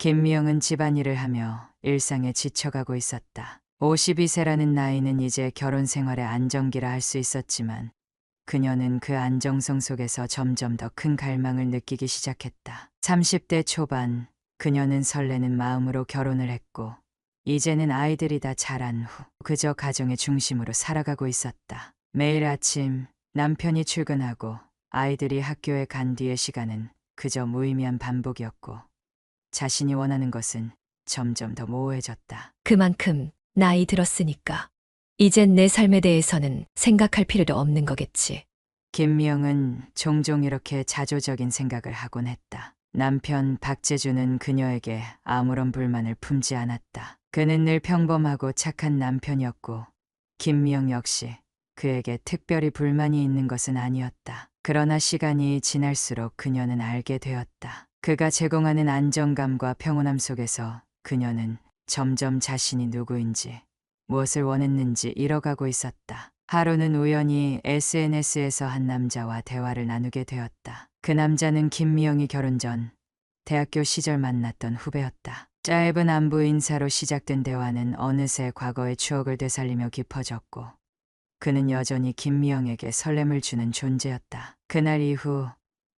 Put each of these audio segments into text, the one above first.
김미영은 집안일을 하며 일상에 지쳐가고 있었다. 52세라는 나이는 이제 결혼 생활의 안정기라 할 수 있었지만 그녀는 그 안정성 속에서 점점 더 큰 갈망을 느끼기 시작했다. 30대 초반 그녀는 설레는 마음으로 결혼을 했고 이제는 아이들이 다 자란 후 그저 가정의 중심으로 살아가고 있었다. 매일 아침 남편이 출근하고 아이들이 학교에 간 뒤의 시간은 그저 무의미한 반복이었고 자신이 원하는 것은 점점 더 모호해졌다. 그만큼 나이 들었으니까 이젠 내 삶에 대해서는 생각할 필요도 없는 거겠지. 김미영은 종종 이렇게 자조적인 생각을 하곤 했다. 남편 박재주는 그녀에게 아무런 불만을 품지 않았다. 그는 늘 평범하고 착한 남편이었고 김미영 역시 그에게 특별히 불만이 있는 것은 아니었다. 그러나 시간이 지날수록 그녀는 알게 되었다. 그가 제공하는 안정감과 평온함 속에서 그녀는 점점 자신이 누구인지 무엇을 원했는지 잃어가고 있었다. 하루는 우연히 SNS에서 한 남자와 대화를 나누게 되었다. 그 남자는 김미영이 결혼 전 대학교 시절 만났던 후배였다. 짧은 안부 인사로 시작된 대화는 어느새 과거의 추억을 되살리며 깊어졌고 그는 여전히 김미영에게 설렘을 주는 존재였다. 그날 이후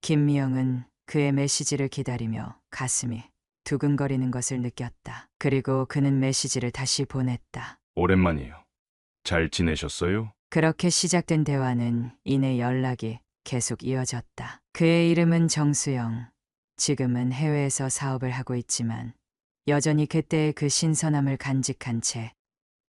김미영은 그의 메시지를 기다리며 가슴이 두근거리는 것을 느꼈다. 그리고 그는 메시지를 다시 보냈다. 오랜만이에요. 잘 지내셨어요? 그렇게 시작된 대화는 이내 연락이 계속 이어졌다. 그의 이름은 정수영. 지금은 해외에서 사업을 하고 있지만 여전히 그때의 그 신선함을 간직한 채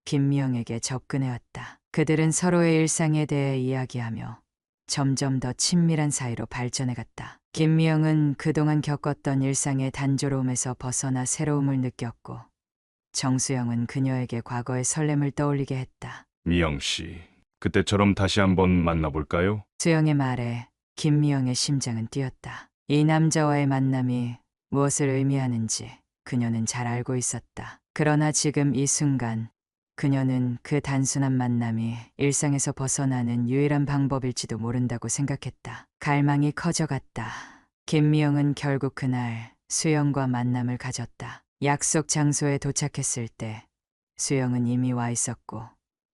김미영에게 접근해왔다. 그들은 서로의 일상에 대해 이야기하며 점점 더 친밀한 사이로 발전해갔다. 김미영은 그동안 겪었던 일상의 단조로움에서 벗어나 새로움을 느꼈고 정수영은 그녀에게 과거의 설렘을 떠올리게 했다. 미영 씨, 그때처럼 다시 한번 만나볼까요? 수영의 말에 김미영의 심장은 뛰었다. 이 남자와의 만남이 무엇을 의미하는지 그녀는 잘 알고 있었다. 그러나 지금 이 순간 그녀는 그 단순한 만남이 일상에서 벗어나는 유일한 방법일지도 모른다고 생각했다. 갈망이 커져갔다. 김미영은 결국 그날 수영과 만남을 가졌다. 약속 장소에 도착했을 때 수영은 이미 와 있었고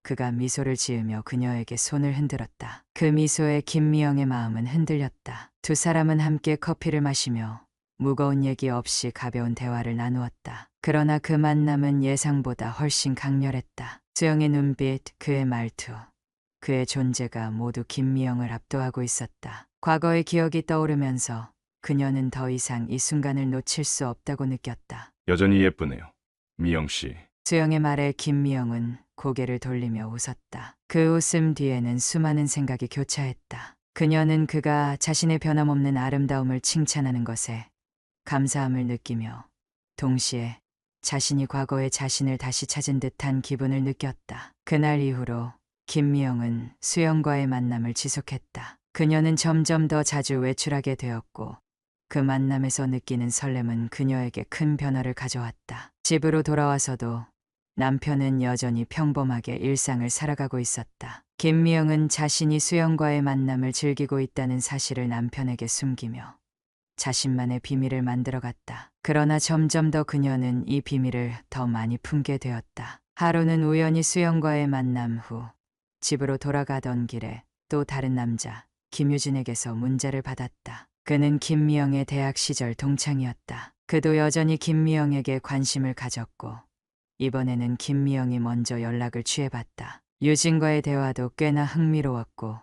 그가 미소를 지으며 그녀에게 손을 흔들었다. 그 미소에 김미영의 마음은 흔들렸다. 두 사람은 함께 커피를 마시며 무거운 얘기 없이 가벼운 대화를 나누었다. 그러나 그 만남은 예상보다 훨씬 강렬했다. 수영의 눈빛, 그의 말투, 그의 존재가 모두 김미영을 압도하고 있었다. 과거의 기억이 떠오르면서 그녀는 더 이상 이 순간을 놓칠 수 없다고 느꼈다. 여전히 예쁘네요. 미영 씨, 수영의 말에 김미영은 고개를 돌리며 웃었다. 그 웃음 뒤에는 수많은 생각이 교차했다. 그녀는 그가 자신의 변함없는 아름다움을 칭찬하는 것에 감사함을 느끼며 동시에 자신이 과거의 자신을 다시 찾은 듯한 기분을 느꼈다. 그날 이후로 김미영은 수영과의 만남을 지속했다. 그녀는 점점 더 자주 외출하게 되었고 그 만남에서 느끼는 설렘은 그녀에게 큰 변화를 가져왔다. 집으로 돌아와서도 남편은 여전히 평범하게 일상을 살아가고 있었다. 김미영은 자신이 수영과의 만남을 즐기고 있다는 사실을 남편에게 숨기며 자신만의 비밀을 만들어갔다. 그러나 점점 더 그녀는 이 비밀을 더 많이 품게 되었다. 하루는 우연히 수영과의 만남 후 집으로 돌아가던 길에 또 다른 남자 김유진에게서 문자를 받았다. 그는 김미영의 대학 시절 동창이었다. 그도 여전히 김미영에게 관심을 가졌고 이번에는 김미영이 먼저 연락을 취해봤다. 유진과의 대화도 꽤나 흥미로웠고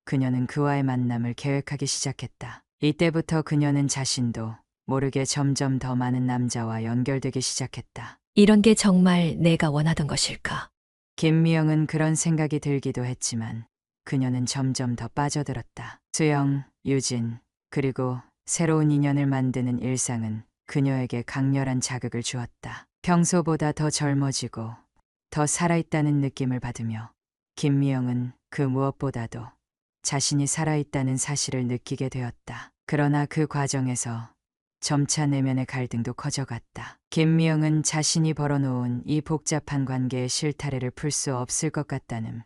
그녀는 그와의 만남을 계획하기 시작했다. 이때부터 그녀는 자신도 모르게 점점 더 많은 남자와 연결되기 시작했다. 이런 게 정말 내가 원하던 것일까? 김미영은 그런 생각이 들기도 했지만 그녀는 점점 더 빠져들었다. 수영, 유진, 그리고 새로운 인연을 만드는 일상은 그녀에게 강렬한 자극을 주었다. 평소보다 더 젊어지고 더 살아있다는 느낌을 받으며 김미영은 그 무엇보다도 자신이 살아있다는 사실을 느끼게 되었다. 그러나 그 과정에서 점차 내면의 갈등도 커져갔다. 김미영은 자신이 벌어놓은 이 복잡한 관계의 실타래를 풀 수 없을 것 같다는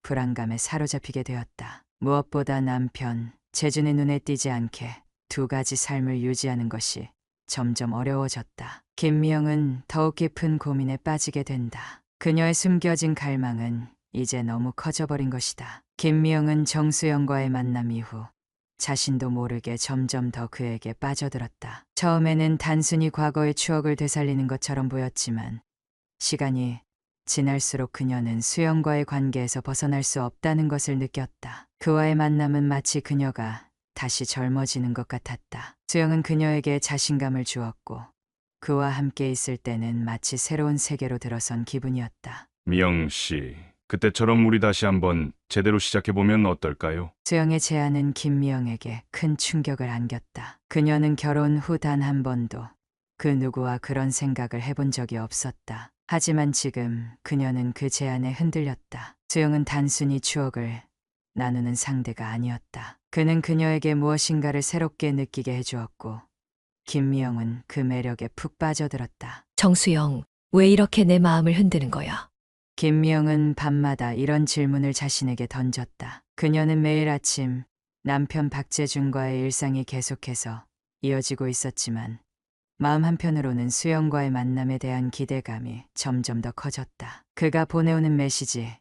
불안감에 사로잡히게 되었다. 무엇보다 남편, 재준의 눈에 띄지 않게 두 가지 삶을 유지하는 것이 점점 어려워졌다. 김미영은 더욱 깊은 고민에 빠지게 된다. 그녀의 숨겨진 갈망은 이제 너무 커져버린 것이다. 김미영은 정수영과의 만남 이후 자신도 모르게 점점 더 그에게 빠져들었다. 처음에는 단순히 과거의 추억을 되살리는 것처럼 보였지만 시간이 지날수록 그녀는 수영과의 관계에서 벗어날 수 없다는 것을 느꼈다. 그와의 만남은 마치 그녀가 다시 젊어지는 것 같았다. 수영은 그녀에게 자신감을 주었고 그와 함께 있을 때는 마치 새로운 세계로 들어선 기분이었다. 미영 씨, 그때처럼 우리 다시 한번 제대로 시작해보면 어떨까요? 수영의 제안은 김미영에게 큰 충격을 안겼다. 그녀는 결혼 후 단 한 번도 그 누구와 그런 생각을 해본 적이 없었다. 하지만 지금 그녀는 그 제안에 흔들렸다. 수영은 단순히 추억을 나누는 상대가 아니었다. 그는 그녀에게 무엇인가를 새롭게 느끼게 해주었고 김미영은 그 매력에 푹 빠져들었다. 정수영, 왜 이렇게 내 마음을 흔드는 거야? 김미영은 밤마다 이런 질문을 자신에게 던졌다. 그녀는 매일 아침 남편 박재준과의 일상이 계속해서 이어지고 있었지만 마음 한편으로는 수영과의 만남에 대한 기대감이 점점 더 커졌다. 그가 보내오는 메시지,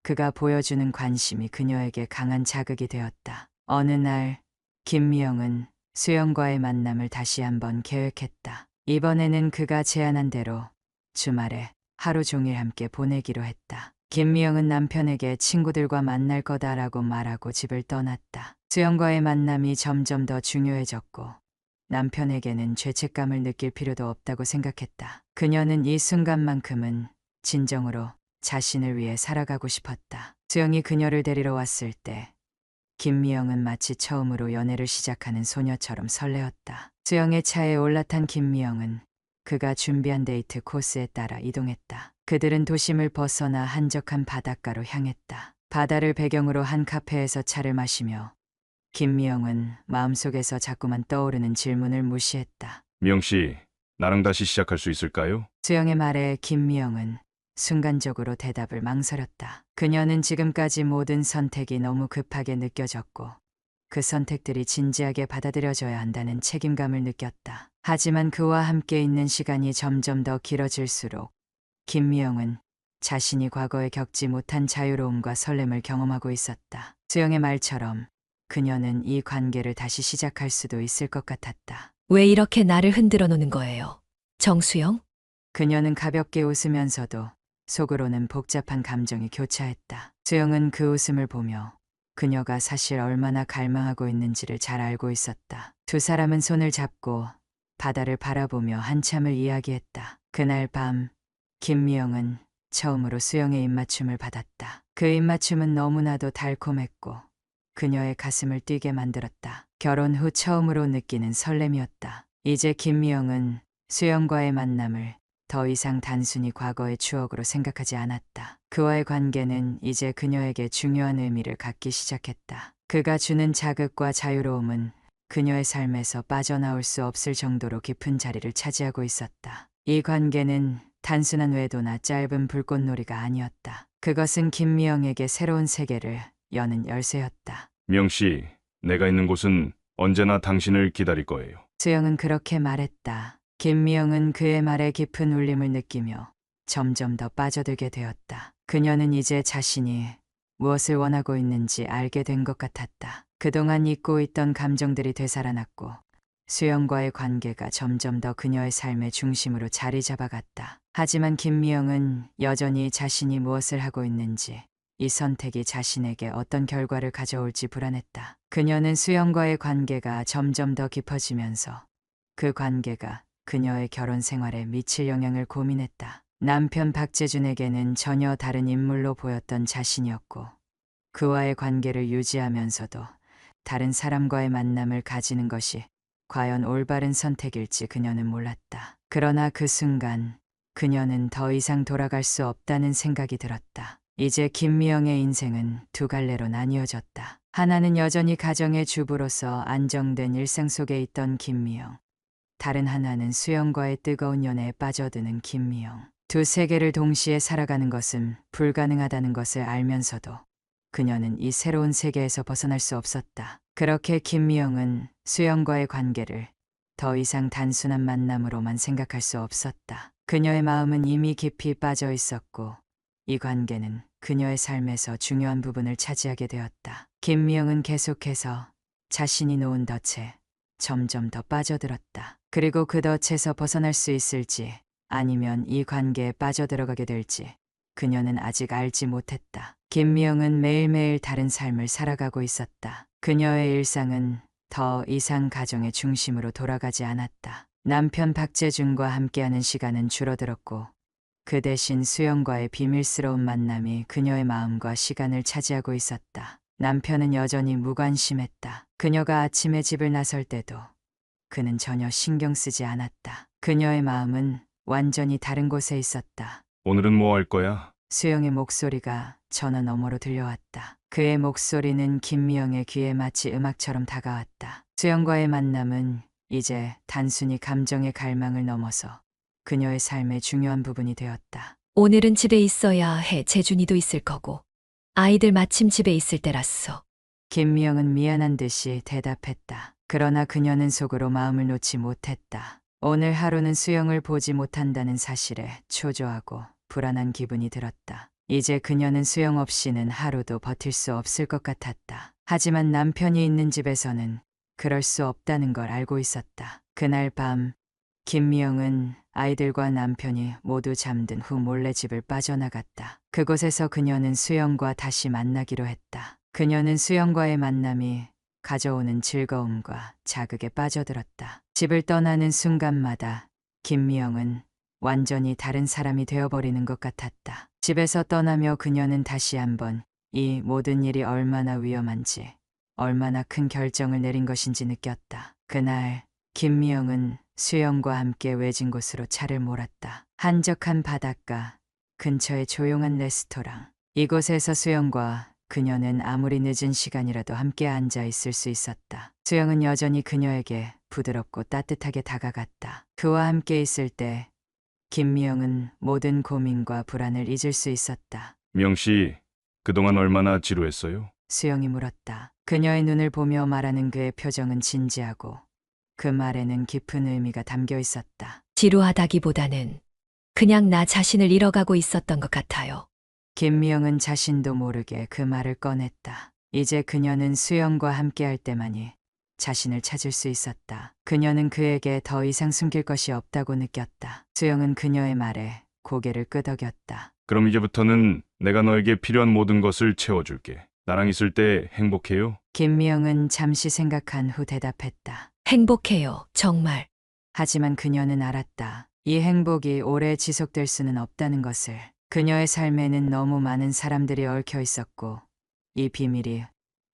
그가 보여주는 관심이 그녀에게 강한 자극이 되었다. 어느 날 김미영은 수영과의 만남을 다시 한번 계획했다. 이번에는 그가 제안한 대로 주말에 하루 종일 함께 보내기로 했다. 김미영은 남편에게 친구들과 만날 거다라고 말하고 집을 떠났다. 수영과의 만남이 점점 더 중요해졌고 남편에게는 죄책감을 느낄 필요도 없다고 생각했다. 그녀는 이 순간만큼은 진정으로 자신을 위해 살아가고 싶었다. 수영이 그녀를 데리러 왔을 때 김미영은 마치 처음으로 연애를 시작하는 소녀처럼 설레었다. 수영의 차에 올라탄 김미영은 그가 준비한 데이트 코스에 따라 이동했다. 그들은 도심을 벗어나 한적한 바닷가로 향했다. 바다를 배경으로 한 카페에서 차를 마시며 김미영은 마음속에서 자꾸만 떠오르는 질문을 무시했다. 미영 씨, 나랑 다시 시작할 수 있을까요? 수영의 말에 김미영은 순간적으로 대답을 망설였다. 그녀는 지금까지 모든 선택이 너무 급하게 느껴졌고 그 선택들이 진지하게 받아들여져야 한다는 책임감을 느꼈다. 하지만 그와 함께 있는 시간이 점점 더 길어질수록 김미영은 자신이 과거에 겪지 못한 자유로움과 설렘을 경험하고 있었다. 수영의 말처럼 그녀는 이 관계를 다시 시작할 수도 있을 것 같았다. 왜 이렇게 나를 흔들어 놓는 거예요? 정수영? 그녀는 가볍게 웃으면서도 속으로는 복잡한 감정이 교차했다. 수영은 그 웃음을 보며 그녀가 사실 얼마나 갈망하고 있는지를 잘 알고 있었다. 두 사람은 손을 잡고 바다를 바라보며 한참을 이야기했다. 그날 밤 김미영은 처음으로 수영의 입맞춤을 받았다. 그 입맞춤은 너무나도 달콤했고 그녀의 가슴을 뛰게 만들었다. 결혼 후 처음으로 느끼는 설렘이었다. 이제 김미영은 수영과의 만남을 더 이상 단순히 과거의 추억으로 생각하지 않았다. 그와의 관계는 이제 그녀에게 중요한 의미를 갖기 시작했다. 그가 주는 자극과 자유로움은 그녀의 삶에서 빠져나올 수 없을 정도로 깊은 자리를 차지하고 있었다. 이 관계는 단순한 외도나 짧은 불꽃놀이가 아니었다. 그것은 김미영에게 새로운 세계를 여는 열쇠였다. 미영 씨, 내가 있는 곳은 언제나 당신을 기다릴 거예요. 수영은 그렇게 말했다. 김미영은 그의 말에 깊은 울림을 느끼며 점점 더 빠져들게 되었다. 그녀는 이제 자신이 무엇을 원하고 있는지 알게 된 것 같았다. 그동안 잊고 있던 감정들이 되살아났고 수영과의 관계가 점점 더 그녀의 삶의 중심으로 자리 잡아갔다. 하지만 김미영은 여전히 자신이 무엇을 하고 있는지, 이 선택이 자신에게 어떤 결과를 가져올지 불안했다. 그녀는 수영과의 관계가 점점 더 깊어지면서 그 관계가 그녀의 결혼 생활에 미칠 영향을 고민했다. 남편 박재준에게는 전혀 다른 인물로 보였던 자신이었고 그와의 관계를 유지하면서도 다른 사람과의 만남을 가지는 것이 과연 올바른 선택일지 그녀는 몰랐다. 그러나 그 순간 그녀는 더 이상 돌아갈 수 없다는 생각이 들었다. 이제 김미영의 인생은 두 갈래로 나뉘어졌다. 하나는 여전히 가정의 주부로서 안정된 일상 속에 있던 김미영. 다른 하나는 수영과의 뜨거운 연애에 빠져드는 김미영. 두 세계를 동시에 살아가는 것은 불가능하다는 것을 알면서도 그녀는 이 새로운 세계에서 벗어날 수 없었다. 그렇게 김미영은 수영과의 관계를 더 이상 단순한 만남으로만 생각할 수 없었다. 그녀의 마음은 이미 깊이 빠져 있었고 이 관계는 그녀의 삶에서 중요한 부분을 차지하게 되었다. 김미영은 계속해서 자신이 놓은 덫에 점점 더 빠져들었다. 그리고 그 덫에서 벗어날 수 있을지 아니면 이 관계에 빠져들어가게 될지 그녀는 아직 알지 못했다. 김미영은 매일매일 다른 삶을 살아가고 있었다. 그녀의 일상은 더 이상 가정의 중심으로 돌아가지 않았다. 남편 박재준과 함께하는 시간은 줄어들었고 그 대신 수영과의 비밀스러운 만남이 그녀의 마음과 시간을 차지하고 있었다. 남편은 여전히 무관심했다. 그녀가 아침에 집을 나설 때도 그는 전혀 신경 쓰지 않았다. 그녀의 마음은 완전히 다른 곳에 있었다. 오늘은 뭐 할 거야? 수영의 목소리가 전화 너머로 들려왔다. 그의 목소리는 김미영의 귀에 마치 음악처럼 다가왔다. 수영과의 만남은 이제 단순히 감정의 갈망을 넘어서 그녀의 삶의 중요한 부분이 되었다. 오늘은 집에 있어야 해. 재준이도 있을 거고. 아이들 마침 집에 있을 때랐어. 김미영은 미안한 듯이 대답했다. 그러나 그녀는 속으로 마음을 놓지 못했다. 오늘 하루는 수영을 보지 못한다는 사실에 초조하고 불안한 기분이 들었다. 이제 그녀는 수영 없이는 하루도 버틸 수 없을 것 같았다. 하지만 남편이 있는 집에서는 그럴 수 없다는 걸 알고 있었다. 그날 밤 김미영은 아이들과 남편이 모두 잠든 후 몰래 집을 빠져나갔다. 그곳에서 그녀는 수영과 다시 만나기로 했다. 그녀는 수영과의 만남이 가져오는 즐거움과 자극에 빠져들었다. 집을 떠나는 순간마다 김미영은 완전히 다른 사람이 되어버리는 것 같았다. 집에서 떠나며 그녀는 다시 한번 이 모든 일이 얼마나 위험한지, 얼마나 큰 결정을 내린 것인지 느꼈다. 그날 김미영은 수영과 함께 외진 곳으로 차를 몰았다. 한적한 바닷가, 근처의 조용한 레스토랑. 이곳에서 수영과 그녀는 아무리 늦은 시간이라도 함께 앉아 있을 수 있었다. 수영은 여전히 그녀에게 부드럽고 따뜻하게 다가갔다. 그와 함께 있을 때 김미영은 모든 고민과 불안을 잊을 수 있었다. 미영 씨, 그동안 얼마나 지루했어요? 수영이 물었다. 그녀의 눈을 보며 말하는 그의 표정은 진지하고 그 말에는 깊은 의미가 담겨 있었다. 지루하다기보다는 그냥 나 자신을 잃어가고 있었던 것 같아요. 김미영은 자신도 모르게 그 말을 꺼냈다. 이제 그녀는 수영과 함께할 때만이 자신을 찾을 수 있었다. 그녀는 그에게 더 이상 숨길 것이 없다고 느꼈다. 수영은 그녀의 말에 고개를 끄덕였다. 그럼 이제부터는 내가 너에게 필요한 모든 것을 채워줄게. 나랑 있을 때 행복해요? 김미영은 잠시 생각한 후 대답했다. 행복해요, 정말. 하지만 그녀는 알았다. 이 행복이 오래 지속될 수는 없다는 것을. 그녀의 삶에는 너무 많은 사람들이 얽혀 있었고 이 비밀이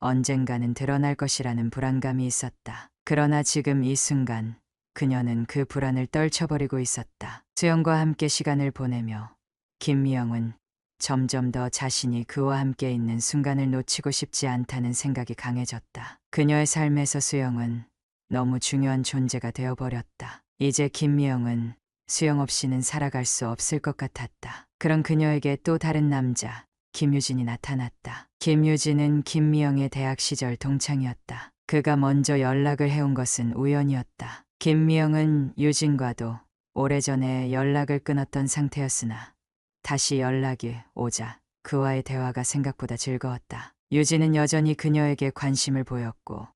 언젠가는 드러날 것이라는 불안감이 있었다. 그러나 지금 이 순간 그녀는 그 불안을 떨쳐버리고 있었다. 수영과 함께 시간을 보내며 김미영은 점점 더 자신이 그와 함께 있는 순간을 놓치고 싶지 않다는 생각이 강해졌다. 그녀의 삶에서 수영은 너무 중요한 존재가 되어버렸다. 이제 김미영은 수영 없이는 살아갈 수 없을 것 같았다. 그런 그녀에게 또 다른 남자, 김유진이 나타났다. 김유진은 김미영의 대학 시절 동창이었다. 그가 먼저 연락을 해온 것은 우연이었다. 김미영은 유진과도 오래전에 연락을 끊었던 상태였으나 다시 연락이 오자 그와의 대화가 생각보다 즐거웠다. 유진은 여전히 그녀에게 관심을 보였고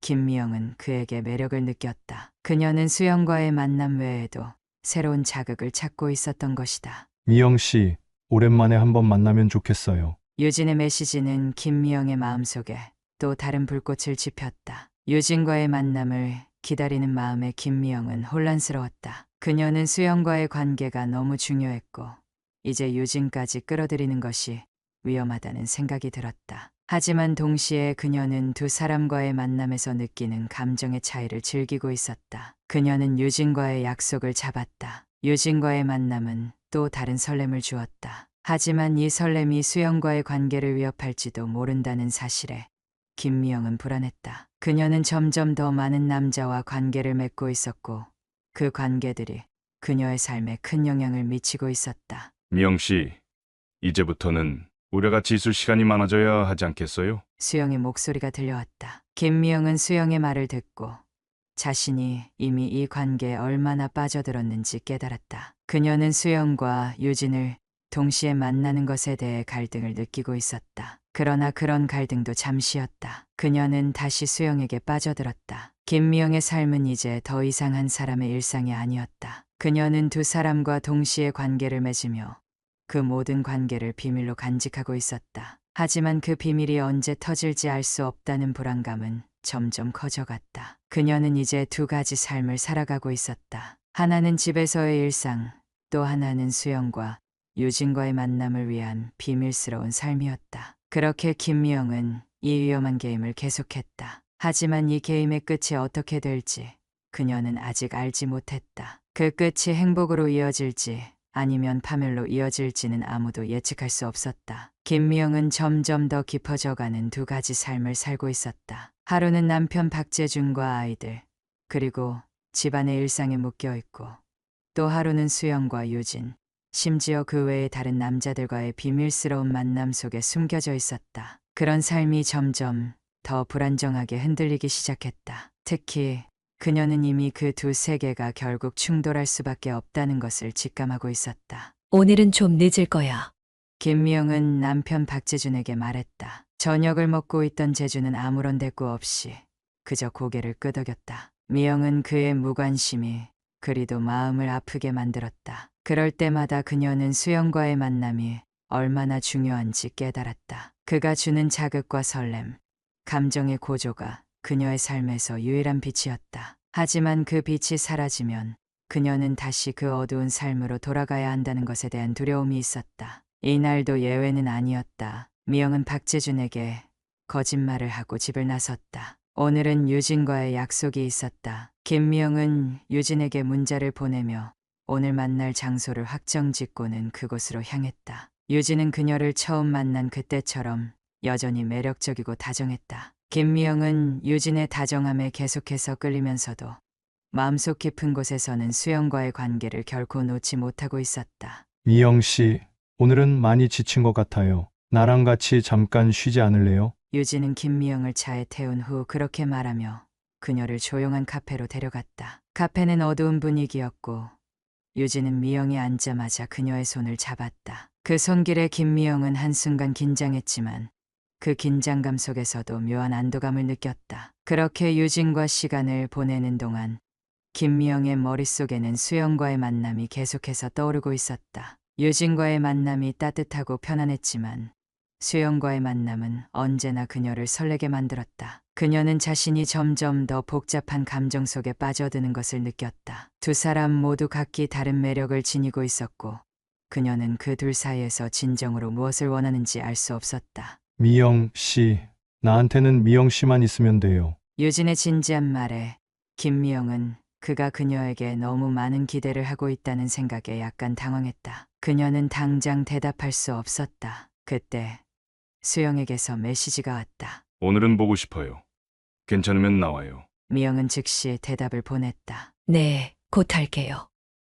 김미영은 그에게 매력을 느꼈다. 그녀는 수영과의 만남 외에도 새로운 자극을 찾고 있었던 것이다. 미영 씨, 오랜만에 한번 만나면 좋겠어요. 유진의 메시지는 김미영의 마음속에 또 다른 불꽃을 지폈다. 유진과의 만남을 기다리는 마음에 김미영은 혼란스러웠다. 그녀는 수영과의 관계가 너무 중요했고 이제 유진까지 끌어들이는 것이 위험하다는 생각이 들었다. 하지만 동시에 그녀는 두 사람과의 만남에서 느끼는 감정의 차이를 즐기고 있었다. 그녀는 유진과의 약속을 잡았다. 유진과의 만남은 또 다른 설렘을 주었다. 하지만 이 설렘이 수영과의 관계를 위협할지도 모른다는 사실에 김미영은 불안했다. 그녀는 점점 더 많은 남자와 관계를 맺고 있었고 그 관계들이 그녀의 삶에 큰 영향을 미치고 있었다. 미영 씨, 이제부터는 우리가 같이 있을 시간이 많아져야 하지 않겠어요? 수영의 목소리가 들려왔다. 김미영은 수영의 말을 듣고 자신이 이미 이 관계에 얼마나 빠져들었는지 깨달았다. 그녀는 수영과 유진을 동시에 만나는 것에 대해 갈등을 느끼고 있었다. 그러나 그런 갈등도 잠시였다. 그녀는 다시 수영에게 빠져들었다. 김미영의 삶은 이제 더 이상 한 사람의 일상이 아니었다. 그녀는 두 사람과 동시에 관계를 맺으며 그 모든 관계를 비밀로 간직하고 있었다. 하지만 그 비밀이 언제 터질지 알 수 없다는 불안감은 점점 커져갔다. 그녀는 이제 두 가지 삶을 살아가고 있었다. 하나는 집에서의 일상, 또 하나는 수영과 유진과의 만남을 위한 비밀스러운 삶이었다. 그렇게 김미영은 이 위험한 게임을 계속했다. 하지만 이 게임의 끝이 어떻게 될지 그녀는 아직 알지 못했다. 그 끝이 행복으로 이어질지 아니면 파멸로 이어질지는 아무도 예측할 수 없었다. 김미영은 점점 더 깊어져가는 두 가지 삶을 살고 있었다. 하루는 남편 박재준과 아이들, 그리고 집안의 일상에 묶여 있고, 또 하루는 수영과 유진, 심지어 그 외의 다른 남자들과의 비밀스러운 만남 속에 숨겨져 있었다. 그런 삶이 점점 더 불안정하게 흔들리기 시작했다. 특히 그녀는 이미 그 두 세계가 결국 충돌할 수밖에 없다는 것을 직감하고 있었다. 오늘은 좀 늦을 거야. 김미영은 남편 박재준에게 말했다. 저녁을 먹고 있던 재준은 아무런 대꾸 없이 그저 고개를 끄덕였다. 미영은 그의 무관심이 그리도 마음을 아프게 만들었다. 그럴 때마다 그녀는 수영과의 만남이 얼마나 중요한지 깨달았다. 그가 주는 자극과 설렘, 감정의 고조가 그녀의 삶에서 유일한 빛이었다. 하지만 그 빛이 사라지면 그녀는 다시 그 어두운 삶으로 돌아가야 한다는 것에 대한 두려움이 있었다. 이날도 예외는 아니었다. 미영은 박재준에게 거짓말을 하고 집을 나섰다. 오늘은 유진과의 약속이 있었다. 김미영은 유진에게 문자를 보내며 오늘 만날 장소를 확정짓고는 그곳으로 향했다. 유진은 그녀를 처음 만난 그때처럼 여전히 매력적이고 다정했다. 김미영은 유진의 다정함에 계속해서 끌리면서도 마음속 깊은 곳에서는 수영과의 관계를 결코 놓지 못하고 있었다. 미영 씨, 오늘은 많이 지친 것 같아요. 나랑 같이 잠깐 쉬지 않을래요? 유진은 김미영을 차에 태운 후 그렇게 말하며 그녀를 조용한 카페로 데려갔다. 카페는 어두운 분위기였고 유진은 미영이 앉자마자 그녀의 손을 잡았다. 그 손길에 김미영은 한순간 긴장했지만 그 긴장감 속에서도 묘한 안도감을 느꼈다. 그렇게 유진과 시간을 보내는 동안 김미영의 머릿속에는 수영과의 만남이 계속해서 떠오르고 있었다. 유진과의 만남이 따뜻하고 편안했지만 수영과의 만남은 언제나 그녀를 설레게 만들었다. 그녀는 자신이 점점 더 복잡한 감정 속에 빠져드는 것을 느꼈다. 두 사람 모두 각기 다른 매력을 지니고 있었고 그녀는 그 둘 사이에서 진정으로 무엇을 원하는지 알 수 없었다. 미영 씨, 나한테는 미영 씨만 있으면 돼요. 유진의 진지한 말에 김미영은 그가 그녀에게 너무 많은 기대를 하고 있다는 생각에 약간 당황했다. 그녀는 당장 대답할 수 없었다. 그때 수영에게서 메시지가 왔다. 오늘은 보고 싶어요. 괜찮으면 나와요. 미영은 즉시 대답을 보냈다. 네, 곧 할게요.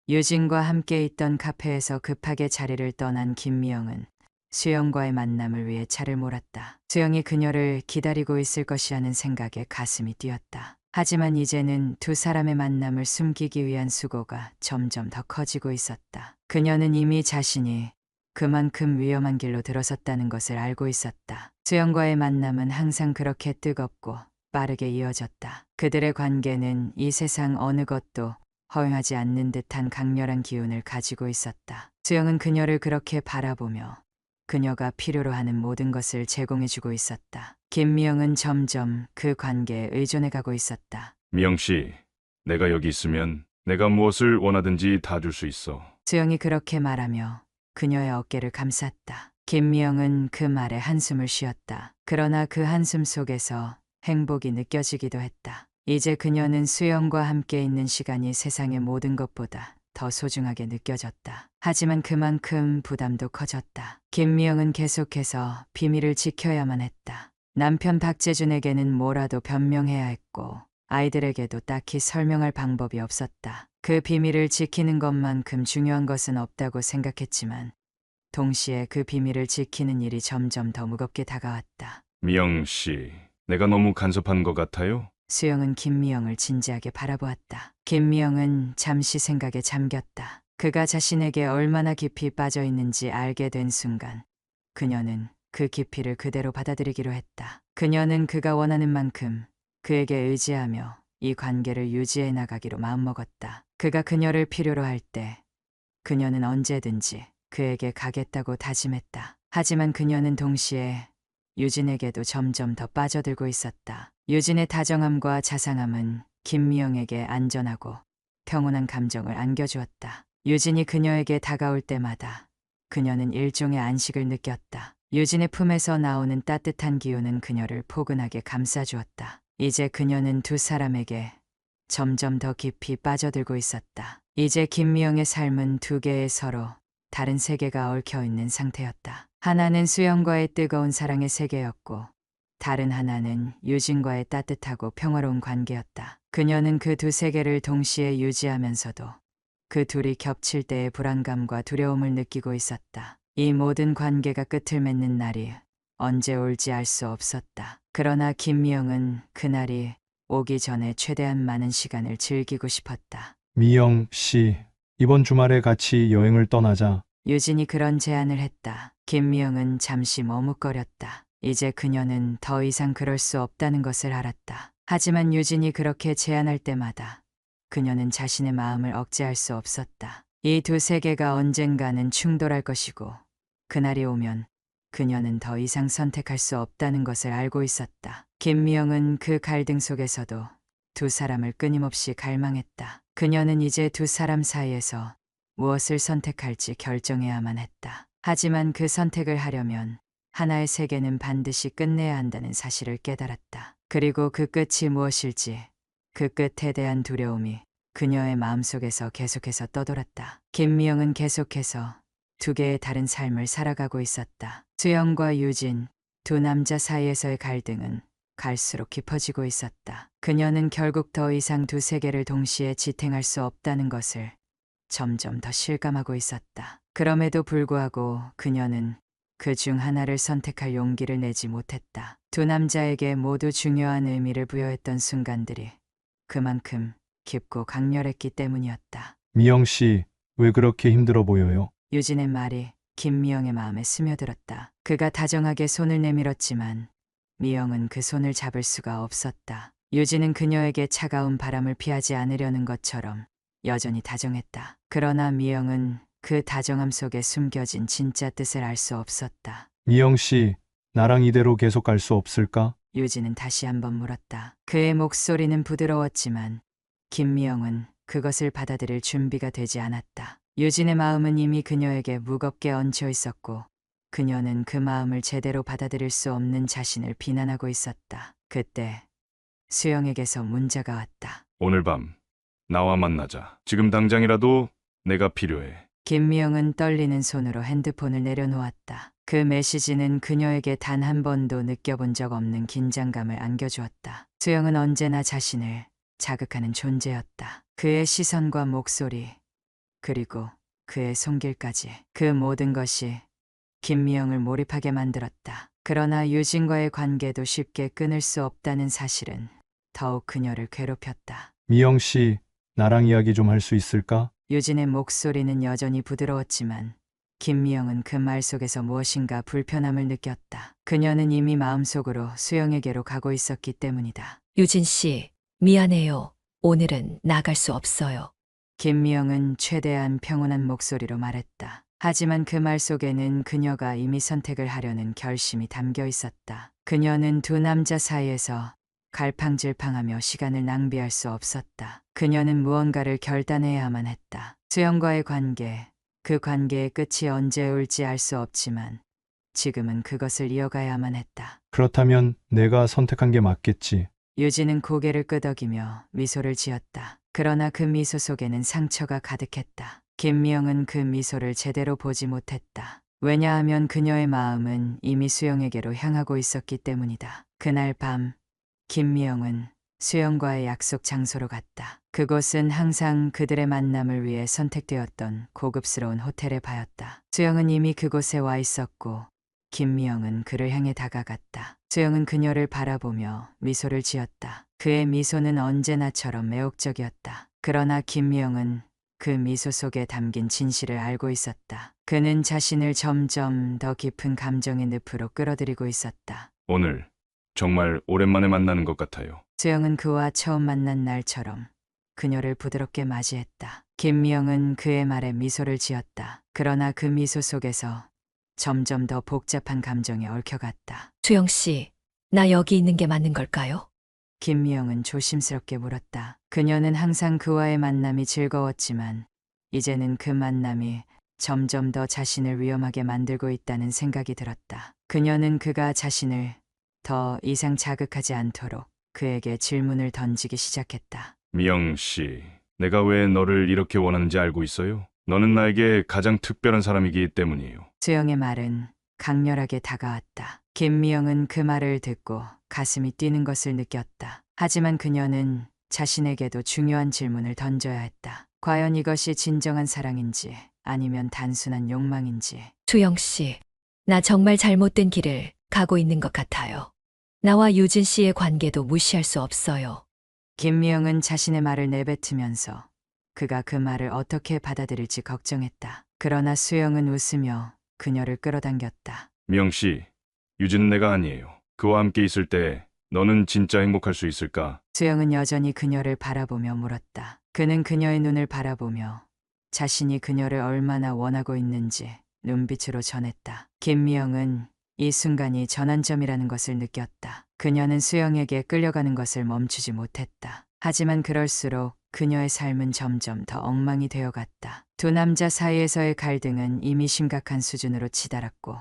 유진과 함께 있던 카페에서 급하게 자리를 떠난 김미영은 수영과의 만남을 위해 차를 몰았다. 수영이 그녀를 기다리고 있을 것이라는 생각에 가슴이 뛰었다. 하지만 이제는 두 사람의 만남을 숨기기 위한 수고가 점점 더 커지고 있었다. 그녀는 이미 자신이 그만큼 위험한 길로 들어섰다는 것을 알고 있었다. 수영과의 만남은 항상 그렇게 뜨겁고 빠르게 이어졌다. 그들의 관계는 이 세상 어느 것도 허용하지 않는 듯한 강렬한 기운을 가지고 있었다. 수영은 그녀를 그렇게 바라보며 그녀가 필요로 하는 모든 것을 제공해주고 있었다. 김미영은 점점 그 관계에 의존해가고 있었다. 미영 씨, 내가 여기 있으면 내가 무엇을 원하든지 다 줄 수 있어. 수영이 그렇게 말하며 그녀의 어깨를 감쌌다. 김미영은 그 말에 한숨을 쉬었다. 그러나 그 한숨 속에서 행복이 느껴지기도 했다. 이제 그녀는 수영과 함께 있는 시간이 세상의 모든 것보다 더 소중하게 느껴졌다. 하지만 그만큼 부담도 커졌다. 김미영은 계속해서 비밀을 지켜야만 했다. 남편 박재준에게는 뭐라도 변명해야 했고 아이들에게도 딱히 설명할 방법이 없었다. 그 비밀을 지키는 것만큼 중요한 것은 없다고 생각했지만 동시에 그 비밀을 지키는 일이 점점 더 무겁게 다가왔다. 미영 씨, 내가 너무 간섭한 것 같아요? 수영은 김미영을 진지하게 바라보았다. 김미영은 잠시 생각에 잠겼다. 그가 자신에게 얼마나 깊이 빠져 있는지 알게 된 순간 그녀는 그 깊이를 그대로 받아들이기로 했다. 그녀는 그가 원하는 만큼 그에게 의지하며 이 관계를 유지해 나가기로 마음먹었다. 그가 그녀를 필요로 할 때 그녀는 언제든지 그에게 가겠다고 다짐했다. 하지만 그녀는 동시에 유진에게도 점점 더 빠져들고 있었다. 유진의 다정함과 자상함은 김미영에게 안전하고 평온한 감정을 안겨주었다. 유진이 그녀에게 다가올 때마다 그녀는 일종의 안식을 느꼈다. 유진의 품에서 나오는 따뜻한 기운은 그녀를 포근하게 감싸주었다. 이제 그녀는 두 사람에게 점점 더 깊이 빠져들고 있었다. 이제 김미영의 삶은 두 개의 서로 다른 세계가 얽혀 있는 상태였다. 하나는 수영과의 뜨거운 사랑의 세계였고 다른 하나는 유진과의 따뜻하고 평화로운 관계였다. 그녀는 그 두 세계를 동시에 유지하면서도 그 둘이 겹칠 때의 불안감과 두려움을 느끼고 있었다. 이 모든 관계가 끝을 맺는 날이 언제 올지 알 수 없었다. 그러나 김미영은 그날이 오기 전에 최대한 많은 시간을 즐기고 싶었다. 미영 씨, 이번 주말에 같이 여행을 떠나자. 유진이 그런 제안을 했다. 김미영은 잠시 머뭇거렸다. 이제 그녀는 더 이상 그럴 수 없다는 것을 알았다. 하지만 유진이 그렇게 제안할 때마다 그녀는 자신의 마음을 억제할 수 없었다. 이 두 세계가 언젠가는 충돌할 것이고 그날이 오면 그녀는 더 이상 선택할 수 없다는 것을 알고 있었다. 김미영은 그 갈등 속에서도 두 사람을 끊임없이 갈망했다. 그녀는 이제 두 사람 사이에서 무엇을 선택할지 결정해야만 했다. 하지만 그 선택을 하려면 하나의 세계는 반드시 끝내야 한다는 사실을 깨달았다. 그리고 그 끝이 무엇일지 그 끝에 대한 두려움이 그녀의 마음속에서 계속해서 떠돌았다. 김미영은 계속해서 두 개의 다른 삶을 살아가고 있었다. 수영과 유진, 두 남자 사이에서의 갈등은 갈수록 깊어지고 있었다. 그녀는 결국 더 이상 두 세계를 동시에 지탱할 수 없다는 것을 점점 더 실감하고 있었다. 그럼에도 불구하고 그녀는 그 중 하나를 선택할 용기를 내지 못했다. 두 남자에게 모두 중요한 의미를 부여했던 순간들이 그만큼 깊고 강렬했기 때문이었다. 미영 씨, 왜 그렇게 힘들어 보여요? 유진의 말이 김미영의 마음에 스며들었다. 그가 다정하게 손을 내밀었지만 미영은 그 손을 잡을 수가 없었다. 유진은 그녀에게 차가운 바람을 피하지 않으려는 것처럼 여전히 다정했다. 그러나 미영은 그 다정함 속에 숨겨진 진짜 뜻을 알 수 없었다. 미영 씨, 나랑 이대로 계속 갈 수 없을까? 유진은 다시 한번 물었다. 그의 목소리는 부드러웠지만 김미영은 그것을 받아들일 준비가 되지 않았다. 유진의 마음은 이미 그녀에게 무겁게 얹혀 있었고 그녀는 그 마음을 제대로 받아들일 수 없는 자신을 비난하고 있었다. 그때 수영에게서 문자가 왔다. 오늘 밤 나와 만나자. 지금 당장이라도 내가 필요해. 김미영은 떨리는 손으로 핸드폰을 내려놓았다. 그 메시지는 그녀에게 단 한 번도 느껴본 적 없는 긴장감을 안겨주었다. 수영은 언제나 자신을 자극하는 존재였다. 그의 시선과 목소리, 그리고 그의 손길까지 그 모든 것이 김미영을 몰입하게 만들었다. 그러나 유진과의 관계도 쉽게 끊을 수 없다는 사실은 더욱 그녀를 괴롭혔다. 미영 씨, 나랑 이야기 좀 할 수 있을까? 유진의 목소리는 여전히 부드러웠지만 김미영은 그 말 속에서 무엇인가 불편함을 느꼈다. 그녀는 이미 마음속으로 수영에게로 가고 있었기 때문이다. 유진 씨, 미안해요. 오늘은 나갈 수 없어요. 김미영은 최대한 평온한 목소리로 말했다. 하지만 그 말 속에는 그녀가 이미 선택을 하려는 결심이 담겨 있었다. 그녀는 두 남자 사이에서 갈팡질팡하며 시간을 낭비할 수 없었다. 그녀는 무언가를 결단해야만 했다. 수영과의 관계, 그 관계의 끝이 언제 올지 알 수 없지만 지금은 그것을 이어가야만 했다. 그렇다면 내가 선택한 게 맞겠지. 유진은 고개를 끄덕이며 미소를 지었다. 그러나 그 미소 속에는 상처가 가득했다. 김미영은 그 미소를 제대로 보지 못했다. 왜냐하면 그녀의 마음은 이미 수영에게로 향하고 있었기 때문이다. 그날 밤 김미영은 수영과의 약속 장소로 갔다. 그곳은 항상 그들의 만남을 위해 선택되었던 고급스러운 호텔의 바였다. 수영은 이미 그곳에 와 있었고 김미영은 그를 향해 다가갔다. 수영은 그녀를 바라보며 미소를 지었다. 그의 미소는 언제나처럼 매혹적이었다. 그러나 김미영은 그 미소 속에 담긴 진실을 알고 있었다. 그는 자신을 점점 더 깊은 감정의 늪으로 끌어들이고 있었다. 오늘 정말 오랜만에 만나는 것 같아요. 수영은 그와 처음 만난 날처럼 그녀를 부드럽게 맞이했다. 김미영은 그의 말에 미소를 지었다. 그러나 그 미소 속에서 점점 더 복잡한 감정이 얽혀갔다. 수영 씨, 나 여기 있는 게 맞는 걸까요? 김미영은 조심스럽게 물었다. 그녀는 항상 그와의 만남이 즐거웠지만 이제는 그 만남이 점점 더 자신을 위험하게 만들고 있다는 생각이 들었다. 그녀는 그가 자신을 더 이상 자극하지 않도록 그에게 질문을 던지기 시작했다. 미영 씨, 내가 왜 너를 이렇게 원하는지 알고 있어요? 너는 나에게 가장 특별한 사람이기 때문이에요. 수영의 말은 강렬하게 다가왔다. 김미영은 그 말을 듣고 가슴이 뛰는 것을 느꼈다. 하지만 그녀는 자신에게도 중요한 질문을 던져야 했다. 과연 이것이 진정한 사랑인지 아니면 단순한 욕망인지. 수영 씨, 나 정말 잘못된 길을 가고 있는 것 같아요. 나와 유진 씨의 관계도 무시할 수 없어요. 김미영은 자신의 말을 내뱉으면서 그가 그 말을 어떻게 받아들일지 걱정했다. 그러나 수영은 웃으며 그녀를 끌어당겼다. 미영 씨, 유진은 내가 아니에요. 그와 함께 있을 때 너는 진짜 행복할 수 있을까? 수영은 여전히 그녀를 바라보며 물었다. 그는 그녀의 눈을 바라보며 자신이 그녀를 얼마나 원하고 있는지 눈빛으로 전했다. 김미영은 이 순간이 전환점이라는 것을 느꼈다. 그녀는 수영에게 끌려가는 것을 멈추지 못했다. 하지만 그럴수록 그녀의 삶은 점점 더 엉망이 되어갔다. 두 남자 사이에서의 갈등은 이미 심각한 수준으로 치달았고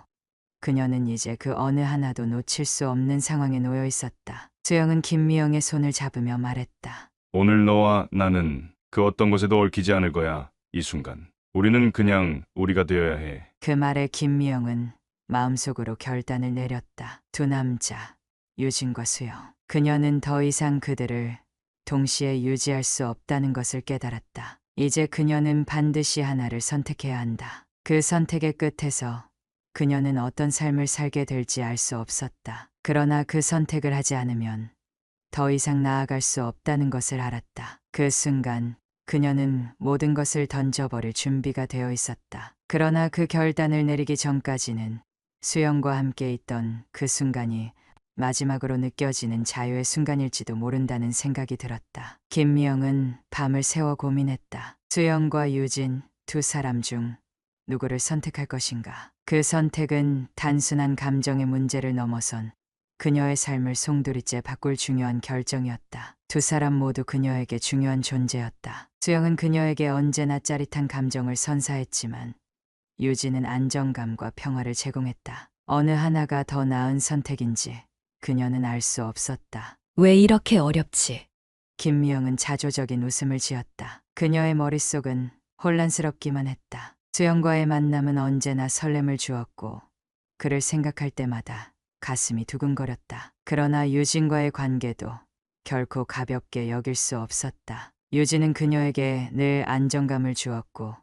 그녀는 이제 그 어느 하나도 놓칠 수 없는 상황에 놓여 있었다. 수영은 김미영의 손을 잡으며 말했다. 오늘 너와 나는 그 어떤 것에도 얽히지 않을 거야. 이 순간. 우리는 그냥 우리가 되어야 해. 그 말에 김미영은 마음속으로 결단을 내렸다. 두 남자, 유진과 수영. 그녀는 더 이상 그들을 동시에 유지할 수 없다는 것을 깨달았다. 이제 그녀는 반드시 하나를 선택해야 한다. 그 선택의 끝에서 그녀는 어떤 삶을 살게 될지 알 수 없었다. 그러나 그 선택을 하지 않으면 더 이상 나아갈 수 없다는 것을 알았다. 그 순간 그녀는 모든 것을 던져버릴 준비가 되어 있었다. 그러나 그 결단을 내리기 전까지는 수영과 함께 있던 그 순간이 마지막으로 느껴지는 자유의 순간일지도 모른다는 생각이 들었다. 김미영은 밤을 새워 고민했다. 수영과 유진 두 사람 중 누구를 선택할 것인가? 그 선택은 단순한 감정의 문제를 넘어선 그녀의 삶을 송두리째 바꿀 중요한 결정이었다. 두 사람 모두 그녀에게 중요한 존재였다. 수영은 그녀에게 언제나 짜릿한 감정을 선사했지만 유진은 안정감과 평화를 제공했다. 어느 하나가 더 나은 선택인지 그녀는 알 수 없었다. 왜 이렇게 어렵지? 김미영은 자조적인 웃음을 지었다. 그녀의 머릿속은 혼란스럽기만 했다. 수영과의 만남은 언제나 설렘을 주었고 그를 생각할 때마다 가슴이 두근거렸다. 그러나 유진과의 관계도 결코 가볍게 여길 수 없었다. 유진은 그녀에게 늘 안정감을 주었고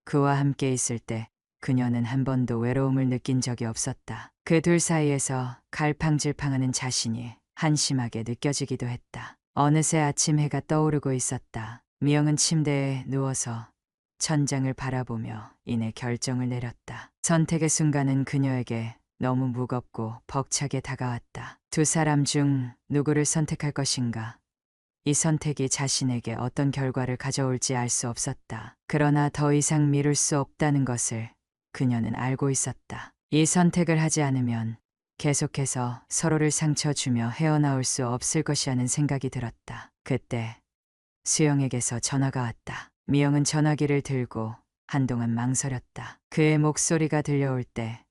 그와 함께 있을 때 그녀는 한 번도 외로움을 느낀 적이 없었다. 그 둘 사이에서 갈팡질팡하는 자신이 한심하게 느껴지기도 했다. 어느새 아침 해가 떠오르고 있었다. 미영은 침대에 누워서 천장을 바라보며 이내 결정을 내렸다. 선택의 순간은 그녀에게 너무 무겁고 벅차게 다가왔다. 두 사람 중 누구를 선택할 것인가? 이 선택이 자신에게 어떤 결과를 가져올지 알 수 없었다. 그러나 더 이상 미룰 수 없다는 것을 그녀는 알고 있었다. 이 선택을 하지 않으면 계속해서 서로를 상처주며 헤어나올 수 없을 것이라는 생각이 들었다. 그때 수영에게서 전화가 왔다. 미영은 전화기를 들고 한동안 망설였다. 그의 목소리가 들려올 때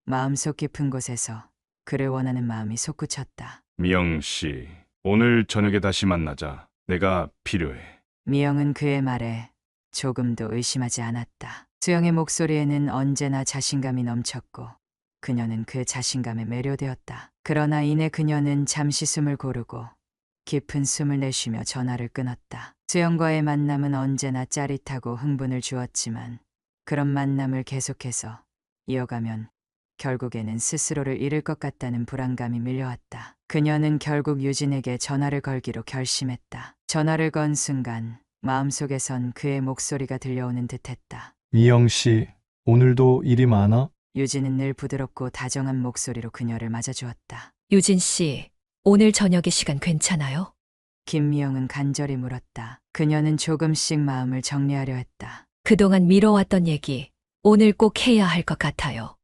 마음속 깊은 곳에서 그를 원하는 마음이 솟구쳤다. 미영 씨, 오늘 저녁에 다시 만나자. 내가 필요해. 미영은 그의 말에 조금도 의심하지 않았다. 수영의 목소리에는 언제나 자신감이 넘쳤고 그녀는 그 자신감에 매료되었다. 그러나 이내 그녀는 잠시 숨을 고르고 깊은 숨을 내쉬며 전화를 끊었다. 수영과의 만남은 언제나 짜릿하고 흥분을 주었지만 그런 만남을 계속해서 이어가면 결국에는 스스로를 잃을 것 같다는 불안감이 밀려왔다. 그녀는 결국 유진에게 전화를 걸기로 결심했다. 전화를 건 순간 마음속에선 그의 목소리가 들려오는 듯했다. 미영 씨, 오늘도 일이 많아? 유진은 늘 부드럽고 다정한 목소리로 그녀를 맞아주었다. 유진 씨, 오늘 저녁에 시간 괜찮아요? 김미영은 간절히 물었다. 그녀는 조금씩 마음을 정리하려 했다. 그동안 미뤄왔던 얘기, 오늘 꼭 해야 할 것 같아요.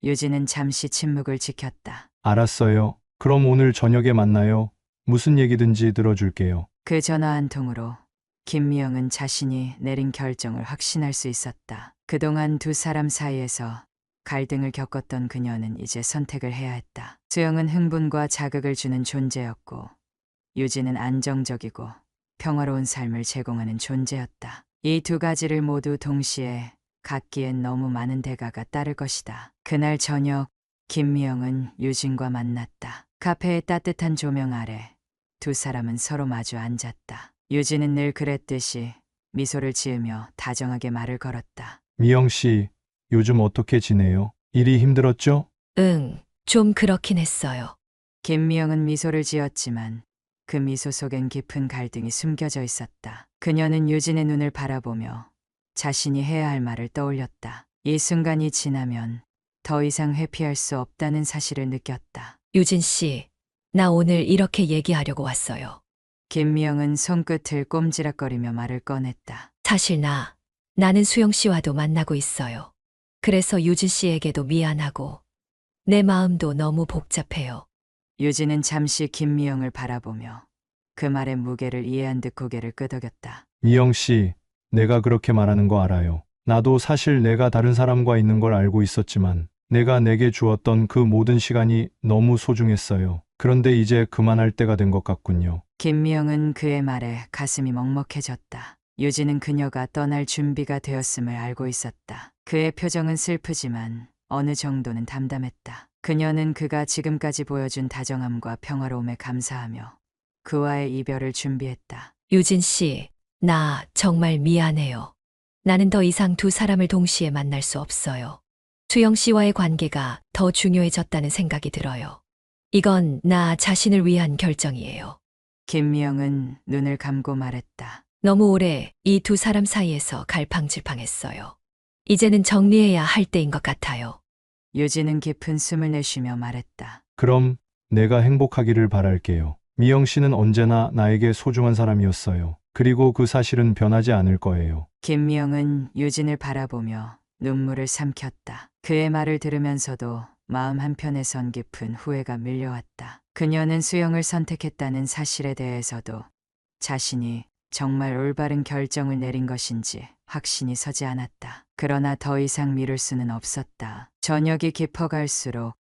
유진은 잠시 침묵을 지켰다. 알았어요. 그럼 오늘 저녁에 만나요. 무슨 얘기든지 들어줄게요. 그 전화 한 통으로 김미영은 자신이 내린 결정을 확신할 수 있었다. 그동안 두 사람 사이에서 갈등을 겪었던 그녀는 이제 선택을 해야 했다. 수영은 흥분과 자극을 주는 존재였고 유진은 안정적이고 평화로운 삶을 제공하는 존재였다. 이 두 가지를 모두 동시에 갖기엔 너무 많은 대가가 따를 것이다. 그날 저녁 김미영은 유진과 만났다. 카페의 따뜻한 조명 아래 두 사람은 서로 마주 앉았다. 유진은 늘 그랬듯이 미소를 지으며 다정하게 말을 걸었다. 미영 씨, 요즘 어떻게 지내요? 일이 힘들었죠? 응, 좀 그렇긴 했어요. 김미영은 미소를 지었지만 그 미소 속엔 깊은 갈등이 숨겨져 있었다. 그녀는 유진의 눈을 바라보며 자신이 해야 할 말을 떠올렸다. 이 순간이 지나면 더 이상 회피할 수 없다는 사실을 느꼈다. 유진 씨, 나 오늘 이렇게 얘기하려고 왔어요. 김미영은 손끝을 꼼지락거리며 말을 꺼냈다. 사실 나는 수영 씨와도 만나고 있어요. 그래서 유진 씨에게도 미안하고, 내 마음도 너무 복잡해요. 유진은 잠시 김미영을 바라보며 그 말의 무게를 이해한 듯 고개를 끄덕였다. 미영 씨, 내가 그렇게 말하는 거 알아요. 나도 사실 내가 다른 사람과 있는 걸 알고 있었지만 내가 내게 주었던 그 모든 시간이 너무 소중했어요. 그런데 이제 그만할 때가 된 것 같군요. 김미영은 그의 말에 가슴이 먹먹해졌다. 유진은 그녀가 떠날 준비가 되었음을 알고 있었다. 그의 표정은 슬프지만 어느 정도는 담담했다. 그녀는 그가 지금까지 보여준 다정함과 평화로움에 감사하며 그와의 이별을 준비했다. 유진 씨, 나 정말 미안해요. 나는 더 이상 두 사람을 동시에 만날 수 없어요. 수영 씨와의 관계가 더 중요해졌다는 생각이 들어요. 이건 나 자신을 위한 결정이에요. 김미영은 눈을 감고 말했다. 너무 오래 이 두 사람 사이에서 갈팡질팡했어요. 이제는 정리해야 할 때인 것 같아요. 유진은 깊은 숨을 내쉬며 말했다. 그럼 내가 행복하기를 바랄게요. 미영 씨는 언제나 나에게 소중한 사람이었어요. 그리고 그 사실은 변하지 않을 거예요. 김미영은 유진을 바라보며 눈물을 삼켰다. 그의 말을 들으면서도 마음 한편에선 깊은 후회가 밀려왔다. 그녀는 수영을 선택했다는 사실에 대해서도 자신이 정말 올바른 결정을 내린 것인지 확신이 서지 않았다. 그러나 더 이상 미룰 수는 없었다. 저녁이 깊어갈수록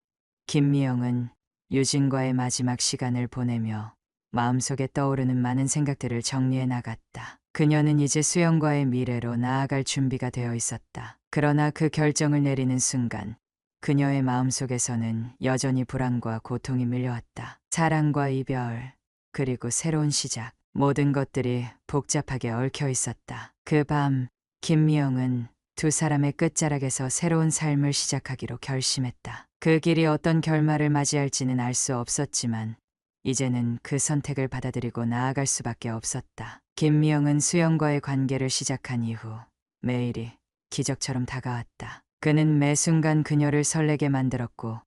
김미영은 유진과의 마지막 시간을 보내며 마음속에 떠오르는 많은 생각들을 정리해 나갔다. 그녀는 이제 수영과의 미래로 나아갈 준비가 되어 있었다. 그러나 그 결정을 내리는 순간 그녀의 마음속에서는 여전히 불안과 고통이 밀려왔다. 사랑과 이별, 그리고 새로운 시작, 모든 것들이 복잡하게 얽혀 있었다. 그 밤, 김미영은 두 사람의 끝자락에서 새로운 삶을 시작하기로 결심했다. 그 길이 어떤 결말을 맞이할지는 알 수 없었지만 이제는 그 선택을 받아들이고 나아갈 수밖에 없었다. 김미영은 수영과의 관계를 시작한 이후 매일이 기적처럼 다가왔다. 그는 매 순간 그녀를 설레게 만들었고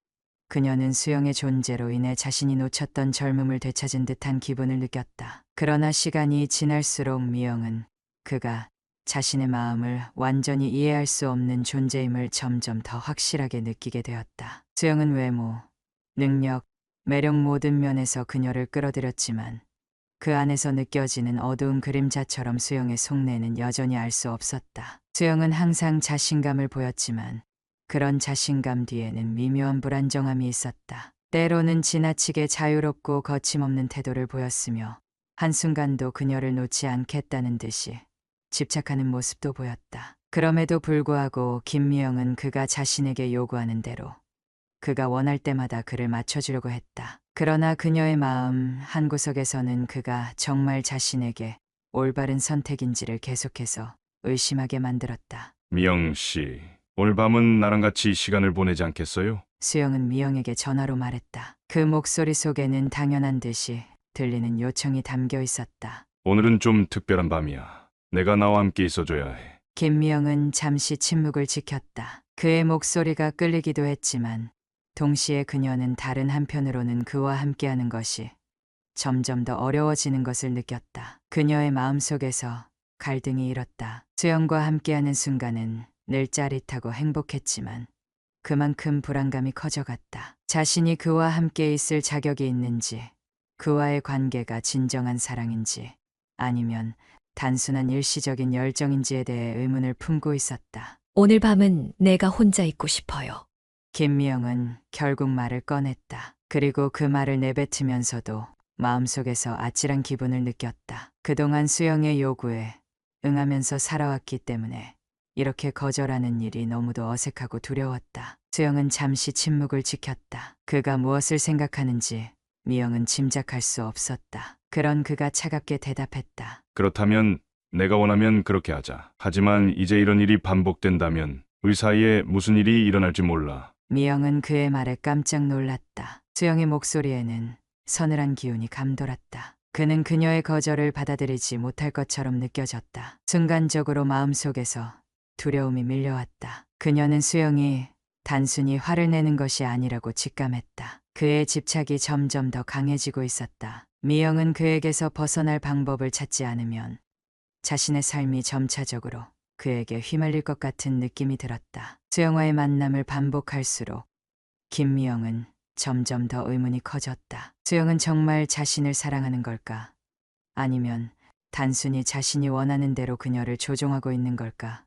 그녀는 수영의 존재로 인해 자신이 놓쳤던 젊음을 되찾은 듯한 기분을 느꼈다. 그러나 시간이 지날수록 미영은 그가 자신의 마음을 완전히 이해할 수 없는 존재임을 점점 더 확실하게 느끼게 되었다. 수영은 외모, 능력, 매력 모든 면에서 그녀를 끌어들였지만 그 안에서 느껴지는 어두운 그림자처럼 수영의 속내는 여전히 알 수 없었다. 수영은 항상 자신감을 보였지만 그런 자신감 뒤에는 미묘한 불안정함이 있었다. 때로는 지나치게 자유롭고 거침없는 태도를 보였으며 한순간도 그녀를 놓지 않겠다는 듯이 집착하는 모습도 보였다. 그럼에도 불구하고 김미영은 그가 자신에게 요구하는 대로 그가 원할 때마다 그를 맞춰주려고 했다. 그러나 그녀의 마음 한구석에서는 그가 정말 자신에게 올바른 선택인지를 계속해서 의심하게 만들었다. 미영 씨, 오늘 밤은 나랑 같이 시간을 보내지 않겠어요? 수영은 미영에게 전화로 말했다. 그 목소리 속에는 당연한 듯이 들리는 요청이 담겨 있었다. 오늘은 좀 특별한 밤이야. 내가 나와 함께 있어줘야 해. 김미영은 잠시 침묵을 지켰다. 그의 목소리가 끌리기도 했지만 동시에 그녀는 다른 한편으로는 그와 함께하는 것이 점점 더 어려워지는 것을 느꼈다. 그녀의 마음속에서 갈등이 일었다. 수영과 함께하는 순간은 늘 짜릿하고 행복했지만 그만큼 불안감이 커져갔다. 자신이 그와 함께 있을 자격이 있는지, 그와의 관계가 진정한 사랑인지, 아니면 단순한 일시적인 열정인지에 대해 의문을 품고 있었다. 오늘 밤은 내가 혼자 있고 싶어요. 김미영은 결국 말을 꺼냈다. 그리고 그 말을 내뱉으면서도 마음속에서 아찔한 기분을 느꼈다. 그동안 수영의 요구에 응하면서 살아왔기 때문에 이렇게 거절하는 일이 너무도 어색하고 두려웠다. 수영은 잠시 침묵을 지켰다. 그가 무엇을 생각하는지 미영은 짐작할 수 없었다. 그런 그가 차갑게 대답했다. 그렇다면 내가 원하면 그렇게 하자. 하지만 이제 이런 일이 반복된다면 우리 사이에 무슨 일이 일어날지 몰라. 미영은 그의 말에 깜짝 놀랐다. 수영의 목소리에는 서늘한 기운이 감돌았다. 그는 그녀의 거절을 받아들이지 못할 것처럼 느껴졌다. 순간적으로 마음속에서 두려움이 밀려왔다. 그녀는 수영이 단순히 화를 내는 것이 아니라고 직감했다. 그의 집착이 점점 더 강해지고 있었다. 미영은 그에게서 벗어날 방법을 찾지 않으면 자신의 삶이 점차적으로 그에게 휘말릴 것 같은 느낌이 들었다. 수영과의 만남을 반복할수록 김미영은 점점 더 의문이 커졌다. 수영은 정말 자신을 사랑하는 걸까? 아니면 단순히 자신이 원하는 대로 그녀를 조종하고 있는 걸까?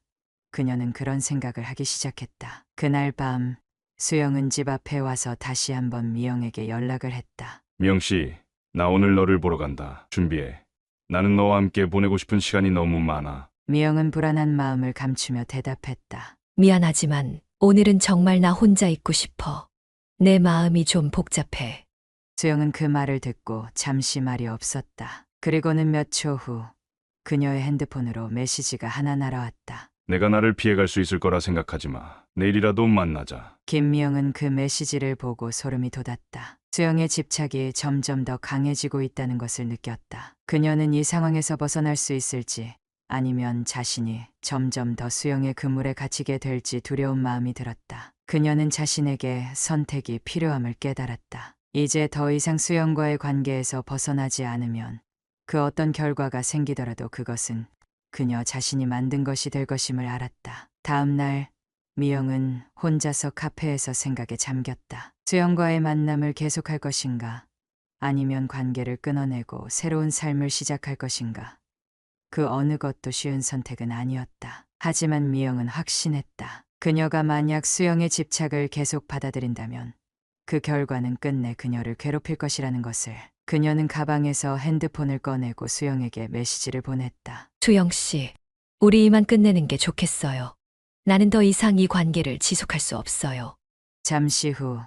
그녀는 그런 생각을 하기 시작했다. 그날 밤 수영은 집 앞에 와서 다시 한번 미영에게 연락을 했다. 미영 씨, 나 오늘 너를 보러 간다. 준비해. 나는 너와 함께 보내고 싶은 시간이 너무 많아. 미영은 불안한 마음을 감추며 대답했다. 미안하지만 오늘은 정말 나 혼자 있고 싶어. 내 마음이 좀 복잡해. 수영은 그 말을 듣고 잠시 말이 없었다. 그리고는 몇 초 후 그녀의 핸드폰으로 메시지가 하나 날아왔다. 내가 나를 피해갈 수 있을 거라 생각하지 마. 내일이라도 만나자. 김미영은 그 메시지를 보고 소름이 돋았다. 수영의 집착이 점점 더 강해지고 있다는 것을 느꼈다. 그녀는 이 상황에서 벗어날 수 있을지 아니면 자신이 점점 더 수영의 그물에 갇히게 될지 두려운 마음이 들었다. 그녀는 자신에게 선택이 필요함을 깨달았다. 이제 더 이상 수영과의 관계에서 벗어나지 않으면 그 어떤 결과가 생기더라도 그것은 그녀 자신이 만든 것이 될 것임을 알았다. 다음 날 미영은 혼자서 카페에서 생각에 잠겼다. 수영과의 만남을 계속할 것인가? 아니면 관계를 끊어내고 새로운 삶을 시작할 것인가? 그 어느 것도 쉬운 선택은 아니었다. 하지만 미영은 확신했다. 그녀가 만약 수영의 집착을 계속 받아들인다면 그 결과는 끝내 그녀를 괴롭힐 것이라는 것을. 그녀는 가방에서 핸드폰을 꺼내고 수영에게 메시지를 보냈다. 수영 씨, 우리 이만 끝내는 게 좋겠어요. 나는 더 이상 이 관계를 지속할 수 없어요. 잠시 후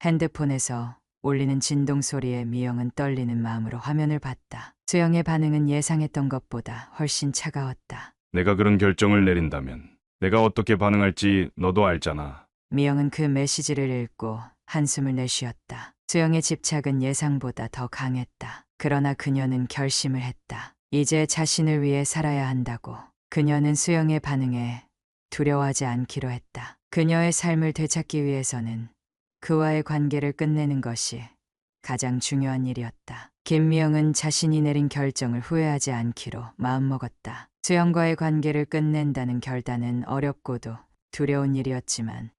핸드폰에서 울리는 진동 소리에 미영은 떨리는 마음으로 화면을 봤다. 수영의 반응은 예상했던 것보다 훨씬 차가웠다. 내가 그런 결정을 내린다면 내가 어떻게 반응할지 너도 알잖아. 미영은 그 메시지를 읽고 한숨을 내쉬었다. 수영의 집착은 예상보다 더 강했다. 그러나 그녀는 결심을 했다. 이제 자신을 위해 살아야 한다고. 그녀는 수영의 반응에 두려워하지 않기로 했다. 그녀의 삶을 되찾기 위해서는 그와의 관계를 끝내는 것이 가장 중요한 일이었다. 김미영은 자신이 내린 결정을 후회하지 않기로 마음먹었다. 수영과의 관계를 끝낸다는 결단은 어렵고도 두려운 일이었지만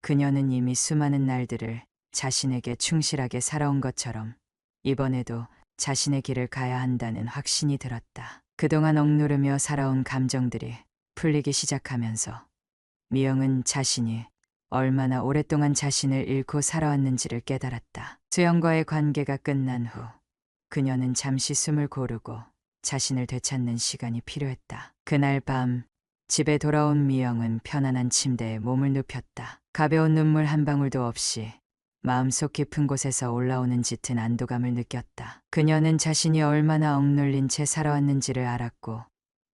그녀는 이미 수많은 날들을 자신에게 충실하게 살아온 것처럼 이번에도 자신의 길을 가야 한다는 확신이 들었다. 그동안 억누르며 살아온 감정들이 풀리기 시작하면서 미영은 자신이 얼마나 오랫동안 자신을 잃고 살아왔는지를 깨달았다. 수영과의 관계가 끝난 후 그녀는 잠시 숨을 고르고 자신을 되찾는 시간이 필요했다. 그날 밤 집에 돌아온 미영은 편안한 침대에 몸을 눕혔다. 가벼운 눈물 한 방울도 없이 마음속 깊은 곳에서 올라오는 짙은 안도감을 느꼈다. 그녀는 자신이 얼마나 억눌린 채 살아왔는지를 알았고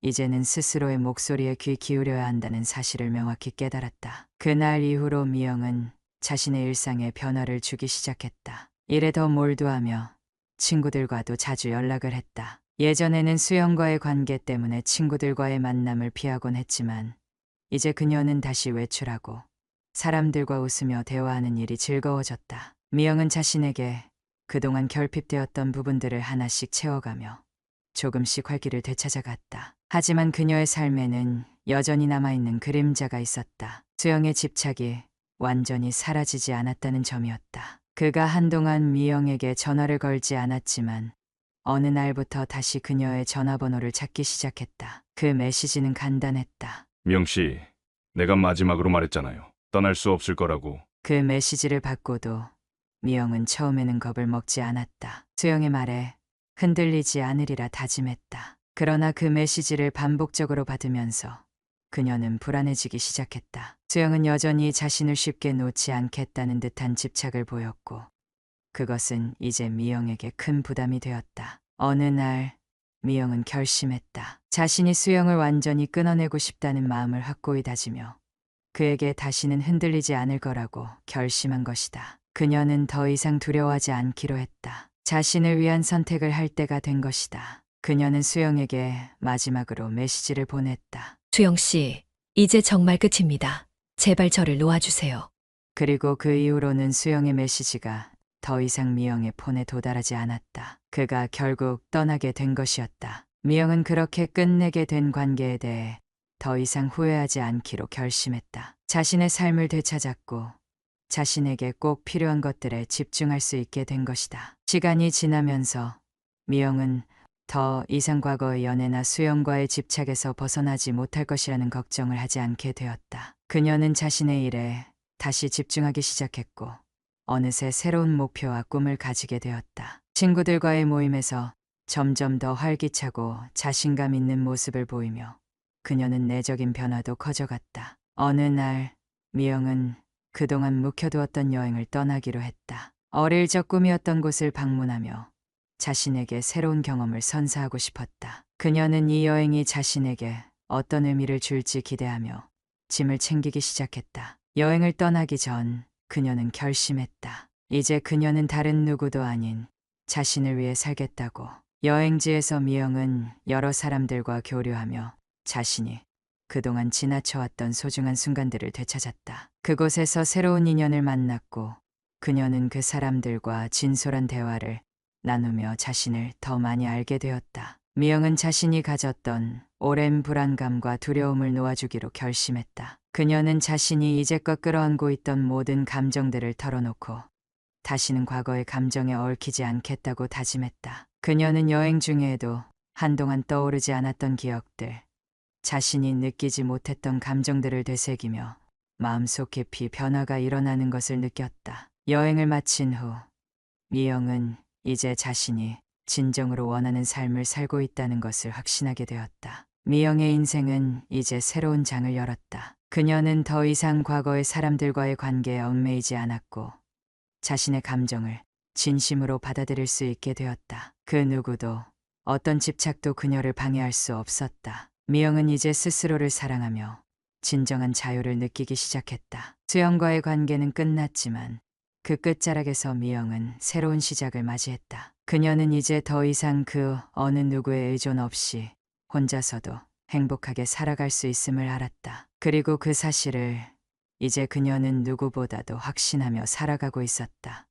이제는 스스로의 목소리에 귀 기울여야 한다는 사실을 명확히 깨달았다. 그날 이후로 미영은 자신의 일상에 변화를 주기 시작했다. 일에 더 몰두하며 친구들과도 자주 연락을 했다. 예전에는 수영과의 관계 때문에 친구들과의 만남을 피하곤 했지만 이제 그녀는 다시 외출하고 사람들과 웃으며 대화하는 일이 즐거워졌다. 미영은 자신에게 그동안 결핍되었던 부분들을 하나씩 채워가며 조금씩 활기를 되찾아갔다. 하지만 그녀의 삶에는 여전히 남아있는 그림자가 있었다. 수영의 집착이 완전히 사라지지 않았다는 점이었다. 그가 한동안 미영에게 전화를 걸지 않았지만 어느 날부터 다시 그녀의 전화번호를 찾기 시작했다. 그 메시지는 간단했다. 미영 씨, 내가 마지막으로 말했잖아요. 떠날 수 없을 거라고. 그 메시지를 받고도 미영은 처음에는 겁을 먹지 않았다. 수영의 말에 흔들리지 않으리라 다짐했다. 그러나 그 메시지를 반복적으로 받으면서 그녀는 불안해지기 시작했다. 수영은 여전히 자신을 쉽게 놓지 않겠다는 듯한 집착을 보였고 그것은 이제 미영에게 큰 부담이 되었다. 어느 날 미영은 결심했다. 자신이 수영을 완전히 끊어내고 싶다는 마음을 확고히 다지며 그에게 다시는 흔들리지 않을 거라고 결심한 것이다. 그녀는 더 이상 두려워하지 않기로 했다. 자신을 위한 선택을 할 때가 된 것이다. 그녀는 수영에게 마지막으로 메시지를 보냈다. 주영 씨, 이제 정말 끝입니다. 제발 저를 놓아주세요. 그리고 그 이후로는 수영의 메시지가 더 이상 미영의 폰에 도달하지 않았다. 그가 결국 떠나게 된 것이었다. 미영은 그렇게 끝내게 된 관계에 대해 더 이상 후회하지 않기로 결심했다. 자신의 삶을 되찾았고 자신에게 꼭 필요한 것들에 집중할 수 있게 된 것이다. 시간이 지나면서 미영은 더 이상 과거의 연애나 수영과의 집착에서 벗어나지 못할 것이라는 걱정을 하지 않게 되었다. 그녀는 자신의 일에 다시 집중하기 시작했고 어느새 새로운 목표와 꿈을 가지게 되었다. 친구들과의 모임에서 점점 더 활기차고 자신감 있는 모습을 보이며 그녀는 내적인 변화도 커져갔다. 어느 날 미영은 그동안 묵혀두었던 여행을 떠나기로 했다. 어릴 적 꿈이었던 곳을 방문하며 자신에게 새로운 경험을 선사하고 싶었다. 그녀는 이 여행이 자신에게 어떤 의미를 줄지 기대하며 짐을 챙기기 시작했다. 여행을 떠나기 전 그녀는 결심했다. 이제 그녀는 다른 누구도 아닌 자신을 위해 살겠다고. 여행지에서 미영은 여러 사람들과 교류하며 자신이 그동안 지나쳐왔던 소중한 순간들을 되찾았다. 그곳에서 새로운 인연을 만났고 그녀는 그 사람들과 진솔한 대화를 나누며 자신을 더 많이 알게 되었다. 미영은 자신이 가졌던 오랜 불안감과 두려움을 놓아주기로 결심했다. 그녀는 자신이 이제껏 끌어안고 있던 모든 감정들을 털어놓고 다시는 과거의 감정에 얽히지 않겠다고 다짐했다. 그녀는 여행 중에도 한동안 떠오르지 않았던 기억들, 자신이 느끼지 못했던 감정들을 되새기며 마음속 깊이 변화가 일어나는 것을 느꼈다. 여행을 마친 후 미영은 이제 자신이 진정으로 원하는 삶을 살고 있다는 것을 확신하게 되었다. 미영의 인생은 이제 새로운 장을 열었다. 그녀는 더 이상 과거의 사람들과의 관계에 얽매이지 않았고 자신의 감정을 진심으로 받아들일 수 있게 되었다. 그 누구도 어떤 집착도 그녀를 방해할 수 없었다. 미영은 이제 스스로를 사랑하며 진정한 자유를 느끼기 시작했다. 수영과의 관계는 끝났지만 그 끝자락에서 미영은 새로운 시작을 맞이했다. 그녀는 이제 더 이상 그 어느 누구의 의존 없이 혼자서도 행복하게 살아갈 수 있음을 알았다. 그리고 그 사실을 이제 그녀는 누구보다도 확신하며 살아가고 있었다.